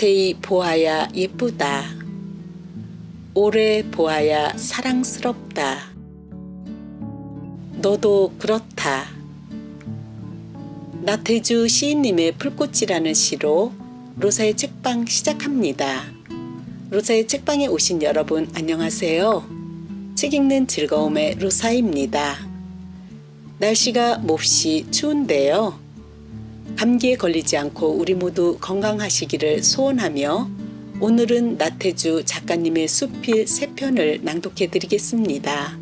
자세히 보아야 예쁘다. 오래 보아야 사랑스럽다. 너도 그렇다. 나태주 시인님의 풀꽃이라는 시로 로사의 책방 시작합니다. 로사의 책방에 오신 여러분 안녕하세요. 책 읽는 즐거움의 로사입니다. 날씨가 몹시 추운데요. 감기에 걸리지 않고 우리 모두 건강하시기를 소원하며 오늘은 나태주 작가님의 수필 3편을 낭독해 드리겠습니다.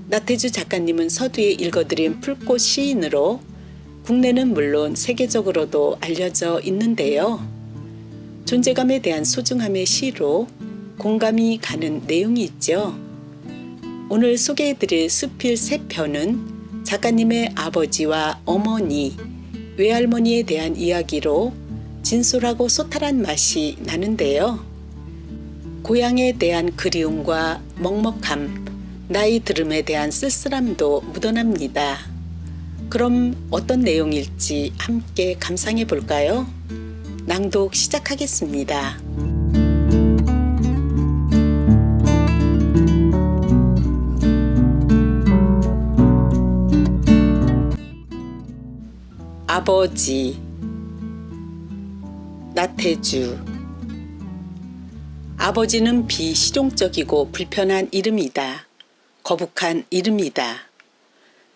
나태주 작가님은 서두에 읽어드린 풀꽃 시인으로 국내는 물론 세계적으로도 알려져 있는데요. 존재감에 대한 소중함의 시로 공감이 가는 내용이 있죠. 오늘 소개해드릴 수필 3편은 작가님의 아버지와 어머니, 외할머니에 대한 이야기로 진솔하고 소탈한 맛이 나는데요. 고향에 대한 그리움과 먹먹함, 나이 들음에 대한 쓸쓸함도 묻어납니다. 그럼 어떤 내용일지 함께 감상해 볼까요? 낭독 시작하겠습니다. 아버지 나태주. 아버지는 비실용적이고 불편한 이름이다. 거북한 이름이다.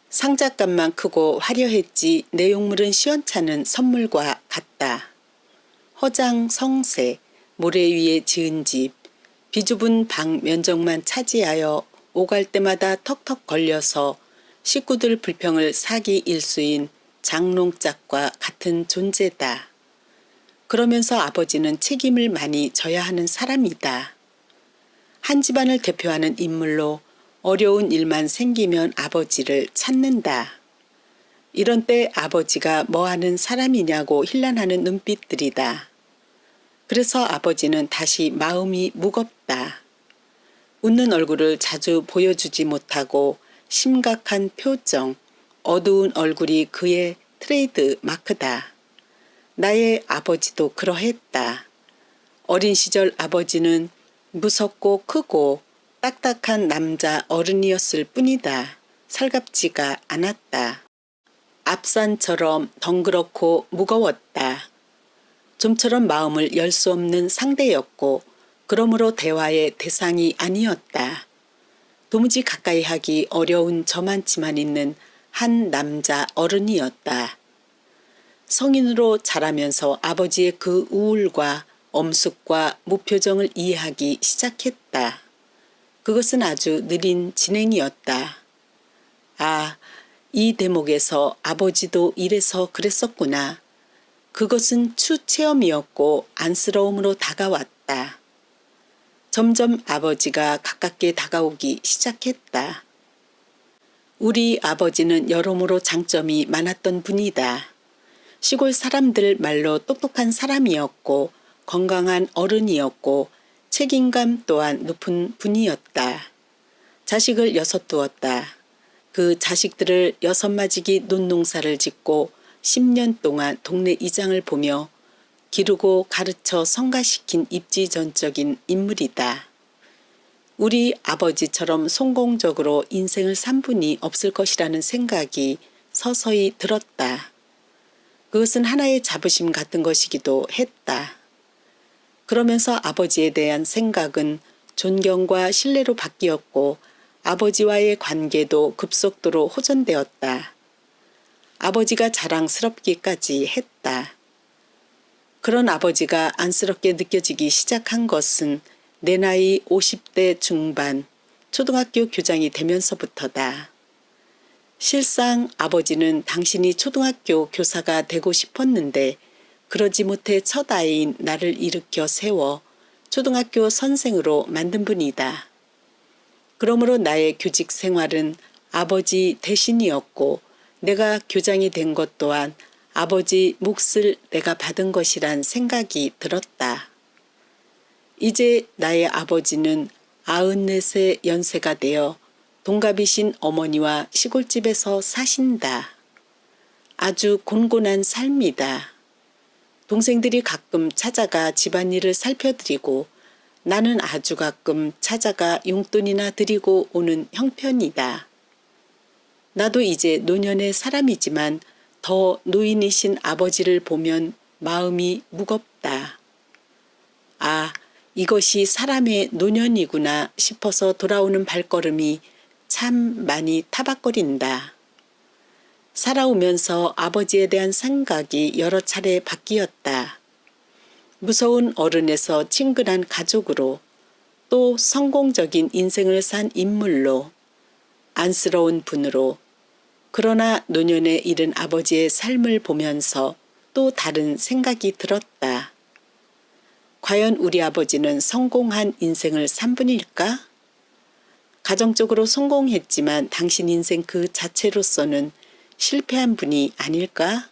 상잣감만 크고 화려했지 내용물은 시원찮은 선물과 같다. 허장 성세, 모래 위에 지은 집, 비좁은 방 면적만 차지하여 오갈 때마다 턱턱 걸려서 식구들 불평을 사기 일수인 장롱짝과 같은 존재다. 그러면서 아버지는 책임을 많이 져야 하는 사람이다. 한 집안을 대표하는 인물로 어려운 일만 생기면 아버지를 찾는다. 이런 때 아버지가 뭐하는 사람이냐고 힐난하는 눈빛들이다. 그래서 아버지는 다시 마음이 무겁다. 웃는 얼굴을 자주 보여주지 못하고 심각한 표정, 어두운 얼굴이 그의 트레이드 마크다. 나의 아버지도 그러했다. 어린 시절 아버지는 무섭고 크고 딱딱한 남자 어른이었을 뿐이다. 살갑지가 않았다. 앞산처럼 덩그렇고 무거웠다. 좀처럼 마음을 열 수 없는 상대였고 그러므로 대화의 대상이 아니었다. 도무지 가까이 하기 어려운 저만치만 있는 한 남자 어른이었다. 성인으로 자라면서 아버지의 그 우울과 엄숙과 무표정을 이해하기 시작했다. 그것은 아주 느린 진행이었다. 아, 이 대목에서 아버지도 이래서 그랬었구나. 그것은 추체험이었고 안쓰러움으로 다가왔다. 점점 아버지가 가깝게 다가오기 시작했다. 우리 아버지는 여러모로 장점이 많았던 분이다. 시골 사람들 말로 똑똑한 사람이었고 건강한 어른이었고 책임감 또한 높은 분이었다. 자식을 6 두었다. 그 자식들을 6마지기 논농사를 짓고 10년 동안 동네 이장을 보며 기르고 가르쳐 성가시킨 입지전적인 인물이다. 우리 아버지처럼 성공적으로 인생을 산 분이 없을 것이라는 생각이 서서히 들었다. 그것은 하나의 자부심 같은 것이기도 했다. 그러면서 아버지에 대한 생각은 존경과 신뢰로 바뀌었고 아버지와의 관계도 급속도로 호전되었다. 아버지가 자랑스럽기까지 했다. 그런 아버지가 안쓰럽게 느껴지기 시작한 것은 내 나이 50대 중반, 초등학교 교장이 되면서부터다. 실상 아버지는 당신이 초등학교 교사가 되고 싶었는데 그러지 못해 첫 아이인 나를 일으켜 세워 초등학교 선생으로 만든 분이다. 그러므로 나의 교직 생활은 아버지 대신이었고 내가 교장이 된 것 또한 아버지 몫을 내가 받은 것이란 생각이 들었다. 이제 나의 아버지는 94세 연세가 되어 동갑이신 어머니와 시골집에서 사신다. 아주 곤곤한 삶이다. 동생들이 가끔 찾아가 집안일을 살펴드리고 나는 아주 가끔 찾아가 용돈이나 드리고 오는 형편이다. 나도 이제 노년의 사람이지만 더 노인이신 아버지를 보면 마음이 무겁다. 아, 이것이 사람의 노년이구나 싶어서 돌아오는 발걸음이 참 많이 타박거린다. 살아오면서 아버지에 대한 생각이 여러 차례 바뀌었다. 무서운 어른에서 친근한 가족으로, 또 성공적인 인생을 산 인물로, 안쓰러운 분으로, 그러나 노년에 이른 아버지의 삶을 보면서 또 다른 생각이 들었다. 과연 우리 아버지는 성공한 인생을 산 분일까? 가정적으로 성공했지만 당신 인생 그 자체로서는 실패한 분이 아닐까?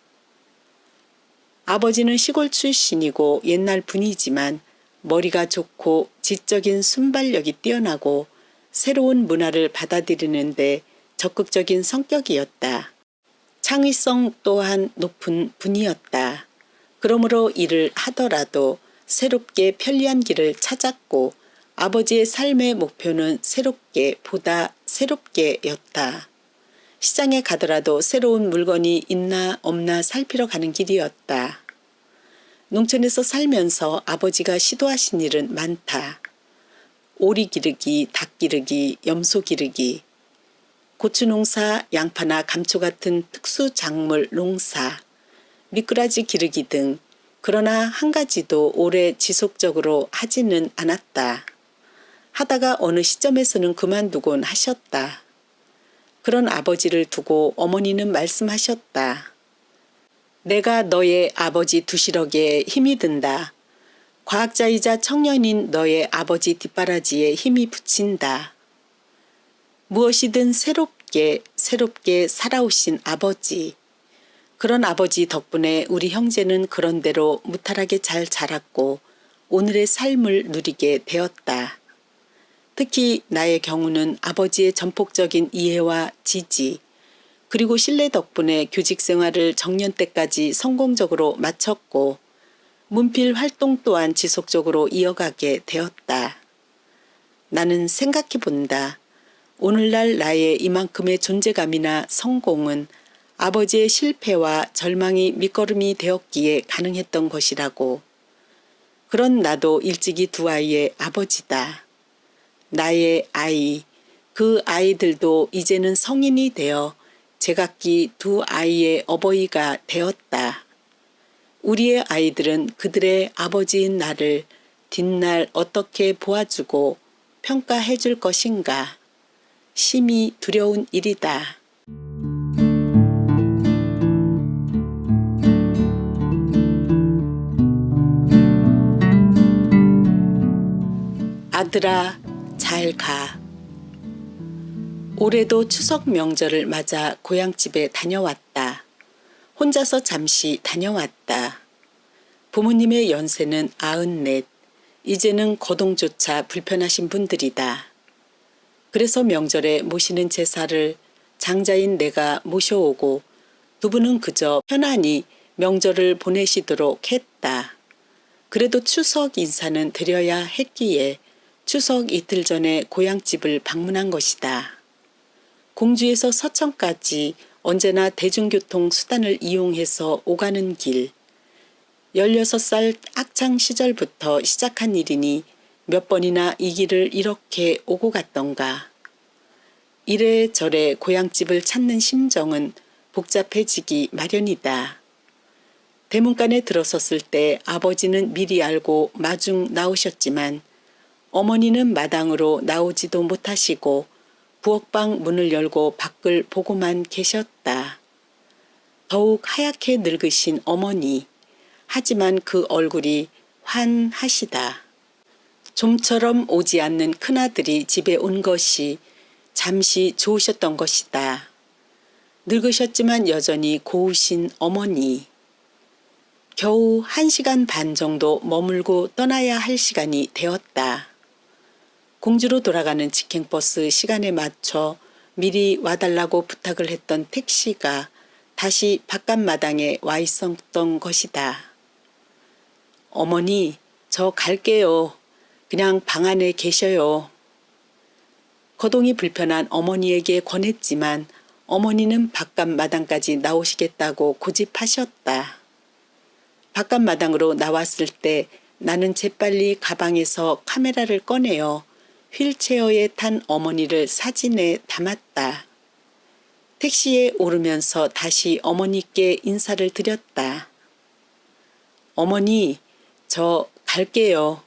아버지는 시골 출신이고 옛날 분이지만 머리가 좋고 지적인 순발력이 뛰어나고 새로운 문화를 받아들이는데 적극적인 성격이었다. 창의성 또한 높은 분이었다. 그러므로 일을 하더라도 새롭게 편리한 길을 찾았고 아버지의 삶의 목표는 새롭게 보다 새롭게였다. 시장에 가더라도 새로운 물건이 있나 없나 살피러 가는 길이었다. 농촌에서 살면서 아버지가 시도하신 일은 많다. 오리 기르기, 닭 기르기, 염소 기르기, 고추 농사, 양파나 감초 같은 특수 작물 농사, 미꾸라지 기르기 등, 그러나 한 가지도 오래 지속적으로 하지는 않았다. 하다가 어느 시점에서는 그만두곤 하셨다. 그런 아버지를 두고 어머니는 말씀하셨다. 내가 너의 아버지 두시럭에 힘이 든다. 과학자이자 청년인 너의 아버지 뒷바라지에 힘이 붙인다. 무엇이든 새롭게 살아오신 아버지. 그런 아버지 덕분에 우리 형제는 그런대로 무탈하게 잘 자랐고 오늘의 삶을 누리게 되었다. 특히 나의 경우는 아버지의 전폭적인 이해와 지지, 그리고 신뢰 덕분에 교직 생활을 정년 때까지 성공적으로 마쳤고 문필 활동 또한 지속적으로 이어가게 되었다. 나는 생각해 본다. 오늘날 나의 이만큼의 존재감이나 성공은 아버지의 실패와 절망이 밑거름이 되었기에 가능했던 것이라고. 그런 나도 일찍이 두 아이의 아버지다. 나의 아이, 그 아이들도 이제는 성인이 되어 제각기 두 아이의 어버이가 되었다. 우리의 아이들은 그들의 아버지인 나를 뒷날 어떻게 보아주고 평가해 줄 것인가. 심히 두려운 일이다. 아들아, 잘 가. 올해도 추석 명절을 맞아 고향집에 다녀왔다. 혼자서 잠시 다녀왔다. 부모님의 연세는 94, 이제는 거동조차 불편하신 분들이다. 그래서 명절에 모시는 제사를 장자인 내가 모셔오고 두 분은 그저 편안히 명절을 보내시도록 했다. 그래도 추석 인사는 드려야 했기에 추석 이틀 전에 고향집을 방문한 것이다. 공주에서 서천까지 언제나 대중교통 수단을 이용해서 오가는 길. 16살 학창 시절부터 시작한 일이니 몇 번이나 이 길을 이렇게 오고 갔던가. 이래저래 고향집을 찾는 심정은 복잡해지기 마련이다. 대문간에 들어섰을 때 아버지는 미리 알고 마중 나오셨지만 어머니는 마당으로 나오지도 못하시고 부엌방 문을 열고 밖을 보고만 계셨다. 더욱 하얗게 늙으신 어머니. 하지만 그 얼굴이 환하시다. 좀처럼 오지 않는 큰아들이 집에 온 것이 잠시 좋으셨던 것이다. 늙으셨지만 여전히 고우신 어머니. 겨우 1시간 반 정도 머물고 떠나야 할 시간이 되었다. 공주로 돌아가는 직행버스 시간에 맞춰 미리 와달라고 부탁을 했던 택시가 다시 바깥마당에 와 있었던 것이다. 어머니, 저 갈게요. 그냥 방 안에 계셔요. 거동이 불편한 어머니에게 권했지만 어머니는 바깥 마당까지 나오시겠다고 고집하셨다. 바깥 마당으로 나왔을 때 나는 재빨리 가방에서 카메라를 꺼내어 휠체어에 탄 어머니를 사진에 담았다. 택시에 오르면서 다시 어머니께 인사를 드렸다. 어머니, 저 갈게요.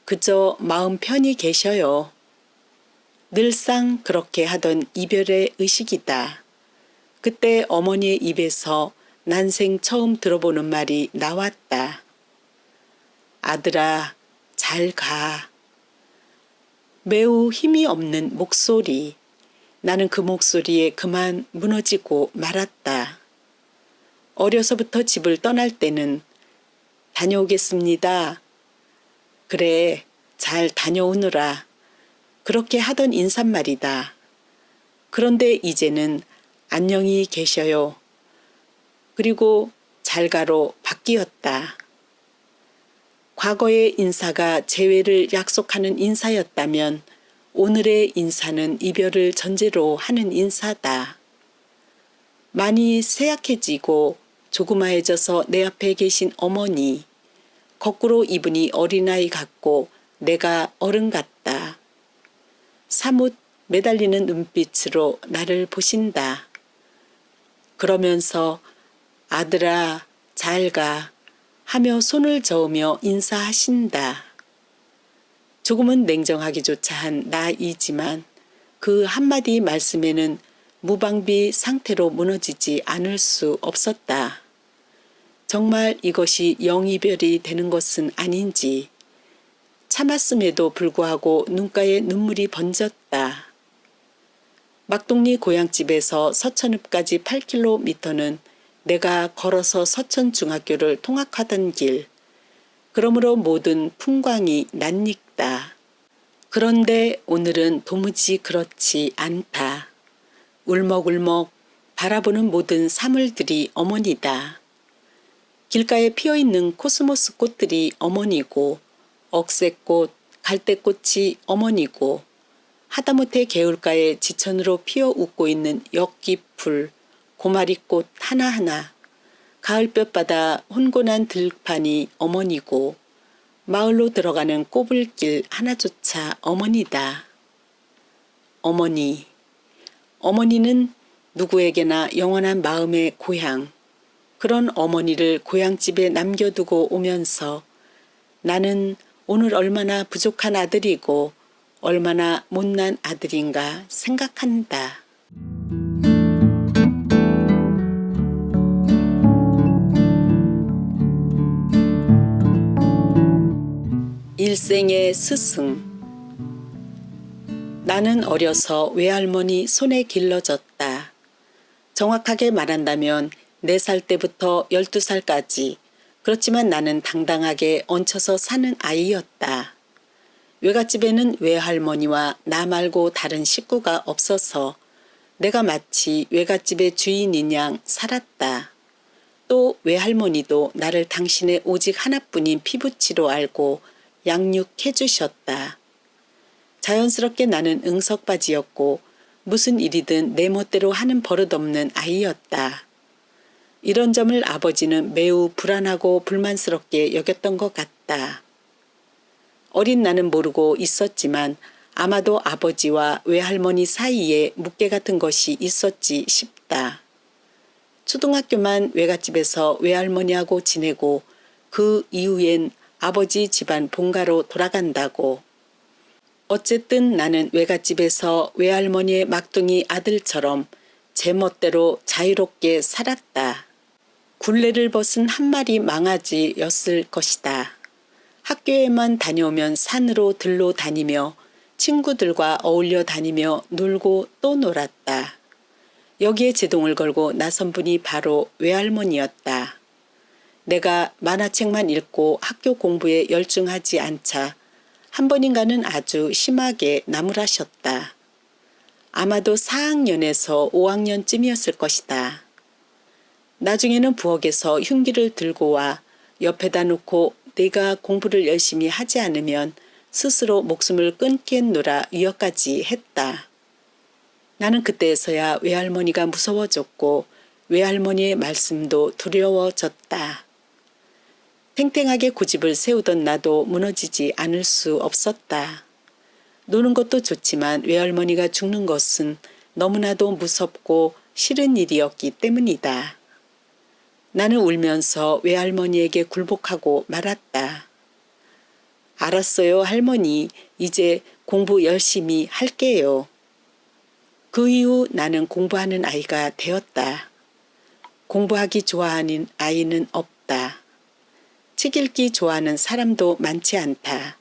그저 마음 편히 계셔요. 늘상 그렇게 하던 이별의 의식이다. 그때 어머니의 입에서 난생 처음 들어보는 말이 나왔다. 아들아, 잘 가. 매우 힘이 없는 목소리. 나는 그 목소리에 그만 무너지고 말았다. 어려서부터 집을 떠날 때는 다녀오겠습니다. 그래, 잘 다녀오느라. 그렇게 하던 인사말이다. 그런데 이제는 안녕히 계셔요. 그리고 잘 가로 바뀌었다. 과거의 인사가 재회를 약속하는 인사였다면 오늘의 인사는 이별을 전제로 하는 인사다. 많이 쇠약해지고 조그마해져서 내 앞에 계신 어머니. 거꾸로 이분이 어린아이 같고 내가 어른 같다. 사뭇 매달리는 눈빛으로 나를 보신다. 그러면서 아들아, 잘 가 하며 손을 저으며 인사하신다. 조금은 냉정하기조차 한 나이지만 그 한마디 말씀에는 무방비 상태로 무너지지 않을 수 없었다. 정말 이것이 영이별이 되는 것은 아닌지 참았음에도 불구하고 눈가에 눈물이 번졌다. 막동리 고향집에서 서천읍까지 8km는 내가 걸어서 서천중학교를 통학하던 길. 그러므로 모든 풍광이 낯익다. 그런데 오늘은 도무지 그렇지 않다. 울먹울먹 바라보는 모든 사물들이 어머니다. 길가에 피어있는 코스모스 꽃들이 어머니고 억새꽃, 갈대꽃이 어머니고 하다못해 개울가에 지천으로 피어 웃고 있는 엽기풀, 고마리꽃 하나하나, 가을볕바다 혼곤한 들판이 어머니고 마을로 들어가는 꼬불길 하나조차 어머니다. 어머니. 어머니는 누구에게나 영원한 마음의 고향. 그런 어머니를 고향집에 남겨두고 오면서 나는 오늘 얼마나 부족한 아들이고 얼마나 못난 아들인가 생각한다. 일생의 스승. 나는 어려서 외할머니 손에 길러졌다. 정확하게 말한다면 4살 때부터 12살까지. 그렇지만 나는 당당하게 얹혀서 사는 아이였다. 외갓집에는 외할머니와 나 말고 다른 식구가 없어서 내가 마치 외갓집의 주인인 양 살았다. 또 외할머니도 나를 당신의 오직 하나뿐인 피부치로 알고 양육해 주셨다. 자연스럽게 나는 응석바지였고 무슨 일이든 내 멋대로 하는 버릇없는 아이였다. 이런 점을 아버지는 매우 불안하고 불만스럽게 여겼던 것 같다. 어린 나는 모르고 있었지만 아마도 아버지와 외할머니 사이에 묵계 같은 것이 있었지 싶다. 초등학교만 외갓집에서 외할머니하고 지내고 그 이후엔 아버지 집안 본가로 돌아간다고. 어쨌든 나는 외갓집에서 외할머니의 막둥이 아들처럼 제 멋대로 자유롭게 살았다. 굴레를 벗은 한 마리 망아지였을 것이다. 학교에만 다녀오면 산으로 들로 다니며 친구들과 어울려 다니며 놀고 또 놀았다. 여기에 제동을 걸고 나선 분이 바로 외할머니였다. 내가 만화책만 읽고 학교 공부에 열중하지 않자 한 번인가는 아주 심하게 나무라셨다. 아마도 4학년에서 5학년쯤이었을 것이다. 나중에는 부엌에서 흉기를 들고 와 옆에다 놓고 내가 공부를 열심히 하지 않으면 스스로 목숨을 끊겠노라 위협까지 했다. 나는 그때서야 외할머니가 무서워졌고 외할머니의 말씀도 두려워졌다. 탱탱하게 고집을 세우던 나도 무너지지 않을 수 없었다. 노는 것도 좋지만 외할머니가 죽는 것은 너무나도 무섭고 싫은 일이었기 때문이다. 나는 울면서 외할머니에게 굴복하고 말았다. 알았어요, 할머니. 이제 공부 열심히 할게요. 그 이후 나는 공부하는 아이가 되었다. 공부하기 좋아하는 아이는 없다. 책 읽기 좋아하는 사람도 많지 않다.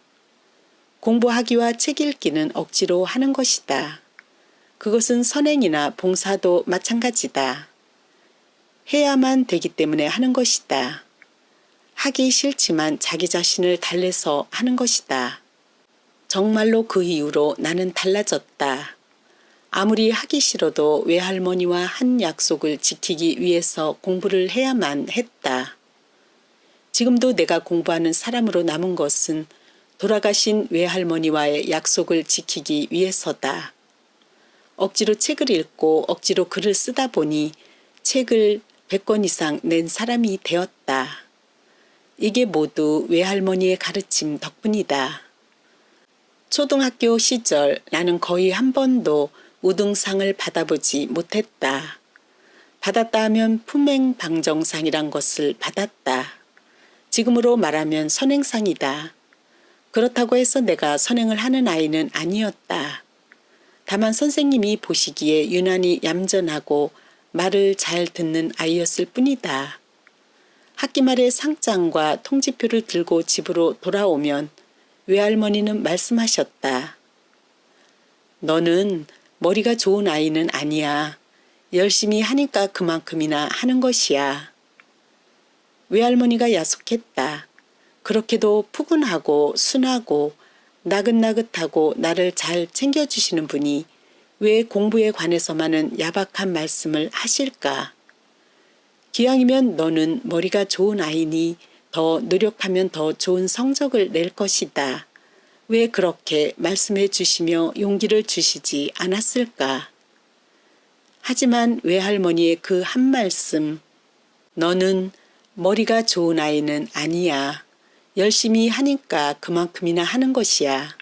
공부하기와 책 읽기는 억지로 하는 것이다. 그것은 선행이나 봉사도 마찬가지다. 해야만 되기 때문에 하는 것이다. 하기 싫지만 자기 자신을 달래서 하는 것이다. 정말로 그 이후로 나는 달라졌다. 아무리 하기 싫어도 외할머니와 한 약속을 지키기 위해서 공부를 해야만 했다. 지금도 내가 공부하는 사람으로 남은 것은 돌아가신 외할머니와의 약속을 지키기 위해서다. 억지로 책을 읽고 억지로 글을 쓰다 보니 책을 100권 이상 낸 사람이 되었다. 이게 모두 외할머니의 가르침 덕분이다. 초등학교 시절 나는 거의 한 번도 우등상을 받아보지 못했다. 받았다 하면 품행방정상이란 것을 받았다. 지금으로 말하면 선행상이다. 그렇다고 해서 내가 선행을 하는 아이는 아니었다. 다만 선생님이 보시기에 유난히 얌전하고 말을 잘 듣는 아이였을 뿐이다. 학기 말에 상장과 통지표를 들고 집으로 돌아오면 외할머니는 말씀하셨다. 너는 머리가 좋은 아이는 아니야. 열심히 하니까 그만큼이나 하는 것이야. 외할머니가 야속했다. 그렇게도 푸근하고 순하고 나긋나긋하고 나를 잘 챙겨주시는 분이 왜 공부에 관해서만은 야박한 말씀을 하실까? 기왕이면 너는 머리가 좋은 아이니 더 노력하면 더 좋은 성적을 낼 것이다. 왜 그렇게 말씀해 주시며 용기를 주시지 않았을까? 하지만 외할머니의 그 한 말씀, 너는 머리가 좋은 아이는 아니야. 열심히 하니까 그만큼이나 하는 것이야.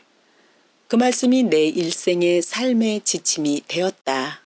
그 말씀이 내 일생의 삶의 지침이 되었다.